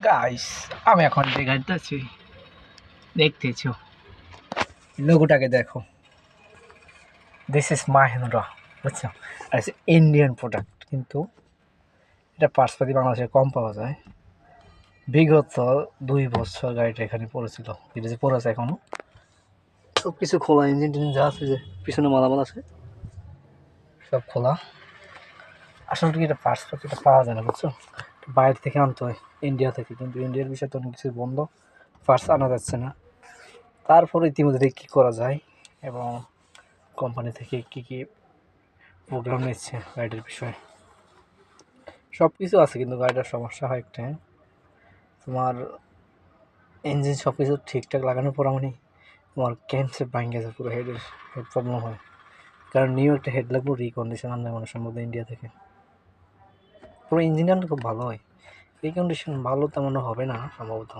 Guys, আমি এখন যে গাড়িতে আছি দেখতেছো, লোগোটাকে দেখো। দিস ইজ মাহিন্দ্রা, বুঝছো? আর ইন্ডিয়ান প্রোডাক্ট, কিন্তু এটা পার্সপাতি বাংলাদেশে কম পাওয়া যায়। বিগত 2 বছর গাড়িটা এখানে পড়েছিল, এটা যে পড়ে আছে এখনো সব কিছু খোলা, ইঞ্জিন টিঞ্জিন যা আছে, যে পিছনে মালামাল আছে সব খোলা। আসলে কি এটা পার্সপাতিটা পাওয়া যায় না, বুঝছো? বাইরে থেকে আনতে হয়, ইন্ডিয়া থেকে, কিন্তু ইন্ডিয়ার বিষয়ে তো অনেক কিছু বন্ধ, পার্টস আনা যাচ্ছে না। তারপরে ইতিমধ্যে কী করা যায় এবং কোম্পানি থেকে কী কী প্রোগ্রাম নিচ্ছে গাড়িটার বিষয়ে, সব কিছু আছে। কিন্তু গাড়িটার সমস্যা হয় একটা, তোমার ইঞ্জিন সব কিছু ঠিকঠাক লাগানোর পর তোমার ক্যান্সে ভাঙে গেছে, পুরো হেড প্রবলেম হয়। কারণ নিউ একটা হেড লাগবে, রিকন্ডিশন আনলে মানে সম্ভবত ইন্ডিয়া থেকে। পুরো ইঞ্জিনটা খুব ভালো হয়, রিকন্ডিশন ভালো তেমন হবে না সম্ভবত।